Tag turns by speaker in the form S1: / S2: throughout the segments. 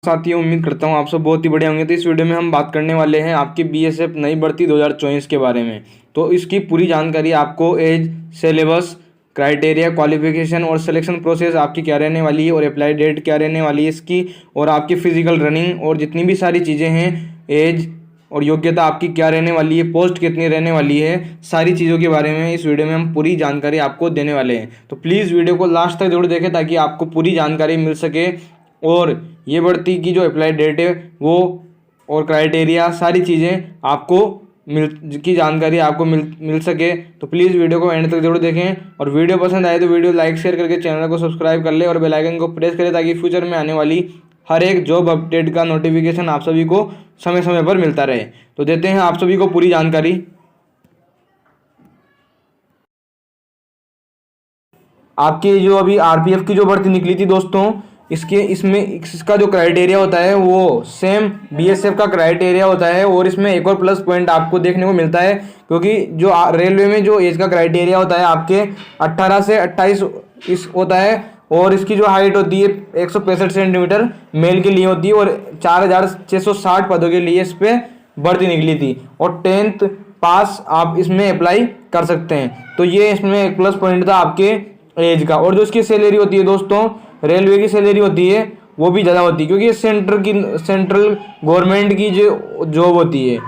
S1: साथियों, उम्मीद करता हूँ आप सब बहुत ही बढ़िया होंगे। तो इस वीडियो में हम बात करने वाले हैं आपकी बीएसएफ नई भर्ती 2024 के बारे में। तो इसकी पूरी जानकारी आपको एज, सिलेबस, क्राइटेरिया, क्वालिफिकेशन और सिलेक्शन प्रोसेस आपकी क्या रहने वाली है और अप्लाई डेट क्या रहने वाली है इसकी, और आपकी फिजिकल रनिंग और जितनी भी सारी चीज़ें हैं, एज और योग्यता आपकी क्या रहने वाली है, पोस्ट कितनी रहने वाली है, सारी चीज़ों के बारे में इस वीडियो में हम पूरी जानकारी आपको देने वाले हैं। तो प्लीज़ वीडियो को लास्ट तक जरूर देखें ताकि आपको पूरी जानकारी मिल सके और ये भर्ती की जो अप्लाई डेट है वो और क्राइटेरिया सारी चीज़ें आपको की जानकारी आपको मिल सके। तो प्लीज़ वीडियो को एंड तक जरूर देखें और वीडियो पसंद आए तो वीडियो लाइक शेयर करके चैनल को सब्सक्राइब कर ले और बेल आइकन को प्रेस करें ताकि फ्यूचर में आने वाली हर एक जॉब अपडेट का नोटिफिकेशन आप सभी को समय समय पर मिलता रहे। तो देते हैं आप सभी को पूरी जानकारी। आपकी जो अभी आरपीएफ की जो भर्ती निकली थी दोस्तों, इसका जो क्राइटेरिया होता है वो सेम बीएसएफ का क्राइटेरिया होता है। और इसमें एक और प्लस पॉइंट आपको देखने को मिलता है क्योंकि जो रेलवे में जो एज का क्राइटेरिया होता है आपके 18 से 28 इस होता है और इसकी जो हाइट होती है 165 सेंटीमीटर मेल के लिए होती है और 4660 पदों के लिए इस पर भर्ती निकली थी और 10th पास आप इसमें अप्लाई कर सकते हैं। तो ये इसमें एक प्लस पॉइंट था आपके एज का। और जो इसकी सैलरी होती है दोस्तों, रेलवे की सैलरी होती है वो भी ज़्यादा होती है क्योंकि सेंट्रल गवर्नमेंट की जो जॉब होती है।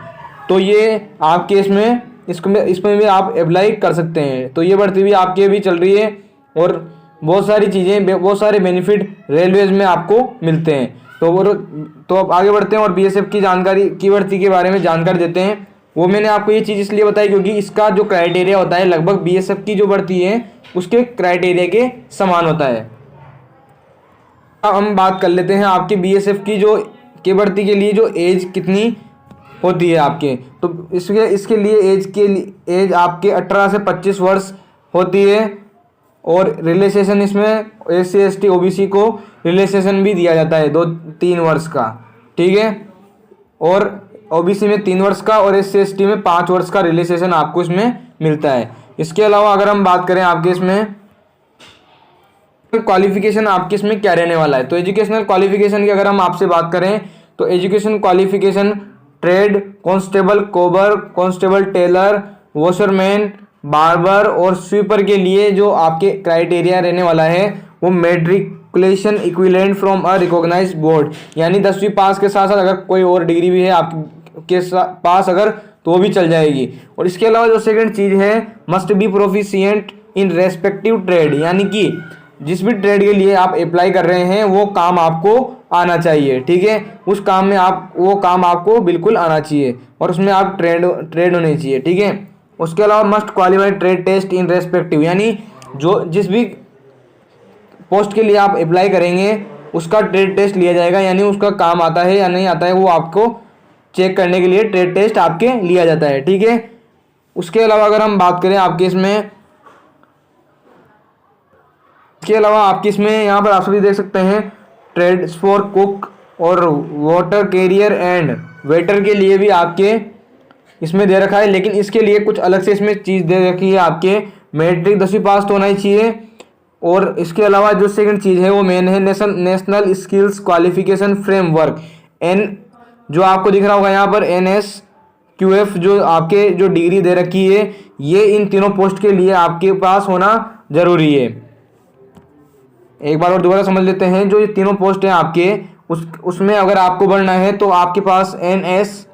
S1: तो ये आपके इसमें भी आप अप्लाई कर सकते हैं। तो ये भर्ती भी आपके भी चल रही है और बहुत सारी चीज़ें, बहुत सारे बेनिफिट रेलवेज में आपको मिलते हैं। तो अब आगे बढ़ते हैं और बीएसएफ की जानकारी की भर्ती के बारे में जानकारी देते हैं। वो मैंने आपको ये चीज़ इसलिए बताई क्योंकि इसका जो क्राइटेरिया होता है लगभग बीएसएफ की जो भर्ती है उसके क्राइटेरिया के समान होता है। अब हम बात कर लेते हैं आपके बीएसएफ की भर्ती के लिए जो एज कितनी होती है आपके। तो इसके लिए एज आपके 18 से 25 वर्ष होती है और रिलैक्सेशन इसमें SC ST OBC को रिलैक्सेशन भी दिया जाता है 2-3 वर्ष का, ठीक है। और OBC में 3 वर्ष का और SC ST में 5 वर्ष का रिलैक्सेशन आपको इसमें मिलता है। इसके अलावा अगर हम बात करें आपके इसमें क्वालिफिकेशन आपके इसमें क्या रहने वाला है, तो एजुकेशनल क्वालिफिकेशन की अगर हम आपसे बात करें तो education qualification trade constable, cobbler constable, tailor, washerman, barber और स्वीपर के लिए जो आपके क्राइटेरिया रहने वाला है वो matriculation equivalent from a recognised board, यानी 10वीं पास के साथ साथ अगर कोई और डिग्री भी है आपके पास अगर तो वो भी चल जाएगी। और इसके अलावा जो सेकंड चीज़ है must be proficient in respective trade, यानी कि जिस भी ट्रेड के लिए आप अप्लाई कर रहे हैं वो काम आपको आना चाहिए, ठीक है। उस काम में वो काम आपको बिल्कुल आना चाहिए और उसमें आप ट्रेड होने चाहिए, ठीक है। उसके अलावा must qualified trade test in respective, यानी जिस भी पोस्ट के लिए आप अप्लाई करेंगे उसका ट्रेड टेस्ट लिया जाएगा, यानी उसका काम आता है या नहीं आता है वो आपको चेक करने के लिए ट्रेड टेस्ट आपके लिया जाता है, ठीक है। उसके अलावा अगर हम बात करें आपके इसमें यहाँ पर आप सभी देख सकते हैं ट्रेड्स फॉर कुक और वाटर कैरियर एंड वेटर के लिए भी आपके इसमें दे रखा है, लेकिन इसके लिए कुछ अलग से इसमें चीज़ दे रखी है आपके मैट्रिक 10वीं पास तो होना ही चाहिए। और इसके अलावा जो सेकंड चीज़ है वो मेन है नेशनल स्किल्स क्वालिफिकेशन फ्रेमवर्क, जो आपको दिख रहा होगा यहाँ पर NSQF, जो आपके जो डिग्री दे रखी है ये इन तीनों पोस्ट के लिए आपके पास होना ज़रूरी है। एक बार और दोबारा समझ लेते हैं, जो ये तीनों पोस्ट हैं आपके उसमें अगर आपको बढ़ना है तो आपके पास NSQF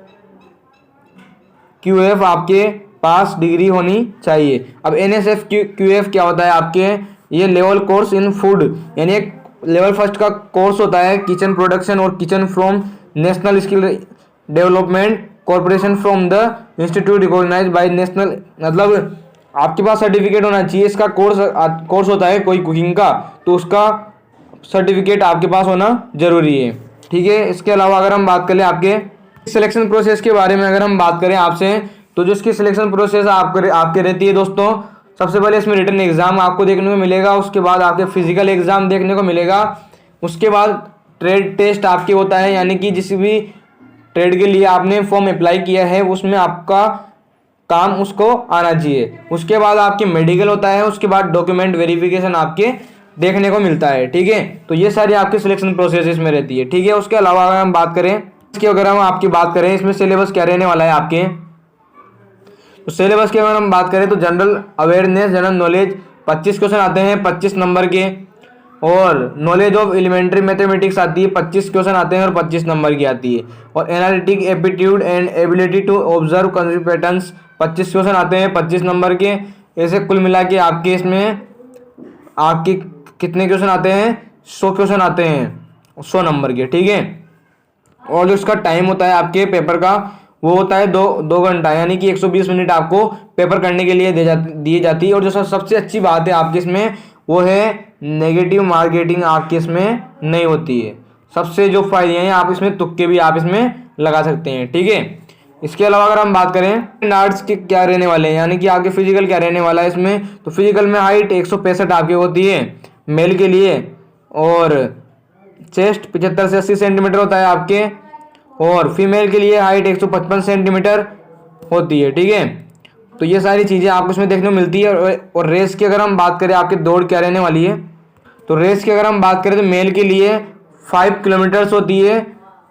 S1: आपके पास डिग्री होनी चाहिए। अब NSQF क्या होता है आपके, ये लेवल कोर्स इन फूड, यानी एक लेवल फर्स्ट का कोर्स होता है किचन प्रोडक्शन और kitchen from national skill development corporation from the institute recognised by national, मतलब आपके पास सर्टिफिकेट होना चाहिए। इसका कोर्स होता है कोई कुकिंग का, तो उसका सर्टिफिकेट आपके पास होना ज़रूरी है, ठीक है। इसके अलावा अगर हम बात करें आपके सिलेक्शन प्रोसेस के बारे में अगर हम बात करें आपसे, तो जो इसकी सिलेक्शन प्रोसेस आपके रहती है दोस्तों, सबसे पहले इसमें रिटन एग्ज़ाम आपको देखने को मिलेगा, उसके बाद आपके फिजिकल एग्ज़ाम देखने को मिलेगा, उसके बाद ट्रेड टेस्ट आपके होता है, यानी कि जिस भी ट्रेड के लिए आपने फॉर्म अप्लाई किया है उसमें आपका काम उसको आना चाहिए। उसके बाद आपके मेडिकल होता है, उसके बाद डॉक्यूमेंट वेरिफिकेशन आपके देखने को मिलता है। ठीक है, तो ये सारी आपकी सिलेक्शन प्रोसेस इसमें रहती है। ठीक है, उसके अलावा अगर हम बात करें इसकी, अगर हम आपकी बात करें इसमें सिलेबस क्या रहने वाला है आपके, तो सिलेबस की अगर हम बात करें तो general awareness, general knowledge 25 question आते हैं 25 नंबर के, और नॉलेज ऑफ एलिमेंट्री मैथमेटिक्स आती है 25 क्वेश्चन आते हैं और 25 नंबर की आती है, और analytic aptitude and ability to observe consume patterns 25 question आते हैं 25 नंबर के। ऐसे कुल मिला के आपके इसमें आपके कितने क्वेश्चन आते हैं, 100 क्वेश्चन आते हैं 100 नंबर के। ठीक है, और जो इसका टाइम होता है आपके पेपर का वो होता है 2 घंटा, यानी कि 120 मिनट आपको पेपर करने के लिए दी जाती है। और जो सबसे अच्छी बात है आपके इसमें वो है नेगेटिव मार्केटिंग आपके इसमें नहीं होती है। सबसे जो फायदे हैं, आप इसमें तुक्के भी आप इसमें लगा सकते हैं। ठीक है, इसके अलावा अगर हम बात करें आर्ट्स के क्या रहने वाले हैं, यानी कि आपके फिजिकल क्या रहने वाला है इसमें, तो फिजिकल में हाइट 165 आपकी होती है मेल के लिए, और चेस्ट 75 से 80 सेंटीमीटर होता है आपके, और फीमेल के लिए हाइट 155 सेंटीमीटर होती है। ठीक है, तो ये सारी चीज़ें आपको इसमें देखने को मिलती है। और रेस की अगर हम बात करें आपकी दौड़ क्या रहने वाली है, तो रेस की अगर हम बात करें तो मेल के लिए 5 किलोमीटर्स होती है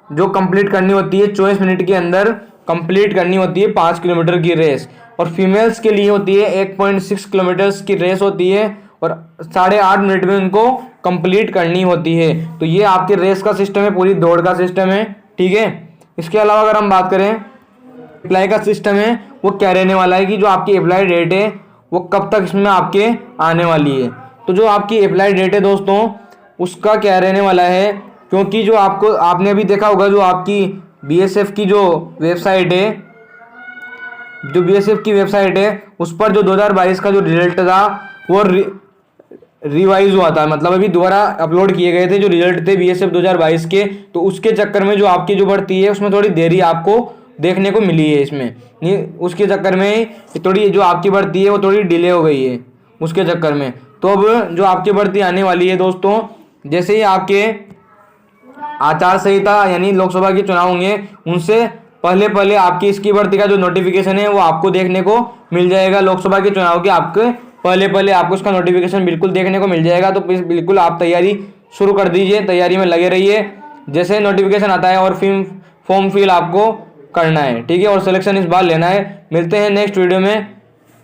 S1: जो कंप्लीट करनी होती है 24 मिनट के अंदर कंप्लीट करनी होती है 5 किलोमीटर की रेस, और फीमेल्स के लिए होती है 1.6 किलोमीटर्स की रेस होती है और 8.5 मिनट में उनको कंप्लीट करनी होती है। तो ये आपके रेस का सिस्टम है, पूरी दौड़ का सिस्टम है। ठीक है, इसके अलावा अगर हम बात करें अप्लाई का सिस्टम है वो क्या रहने वाला है कि जो आपकी अप्लाई डेट है वो कब तक इसमें आपके आने वाली है। तो जो आपकी अप्लाई डेट है दोस्तों उसका क्या रहने वाला है, क्योंकि जो आपने अभी देखा होगा जो आपकी बीएसएफ की जो वेबसाइट है, जो बीएसएफ की वेबसाइट है उस पर जो 2022 का जो रिजल्ट था वो रिवाइज हुआ था, मतलब अभी दोबारा अपलोड किए गए थे जो रिजल्ट थे बीएसएफ 2022 के। तो उसके चक्कर में जो आपकी जो भर्ती है उसमें थोड़ी देरी आपको देखने को मिली है इसमें, उसके चक्कर में थोड़ी जो आपकी भर्ती है वो थोड़ी डिले हो गई है उसके चक्कर में। तो अब जो आपकी भर्ती आने वाली है दोस्तों, जैसे ही आपके आचार संहिता यानी लोकसभा के चुनाव होंगे उनसे पहले पहले आपकी इसकी भर्ती का जो नोटिफिकेशन है वो आपको देखने को मिल जाएगा। लोकसभा के चुनाव के आपके पहले पहले आपको इसका नोटिफिकेशन बिल्कुल देखने को मिल जाएगा। तो बिल्कुल आप तैयारी शुरू कर दीजिए, तैयारी में लगे रहिए। जैसे नोटिफिकेशन आता है और फॉर्म फिल आपको करना है। ठीक है, और सिलेक्शन इस बार लेना है। मिलते हैं नेक्स्ट वीडियो में।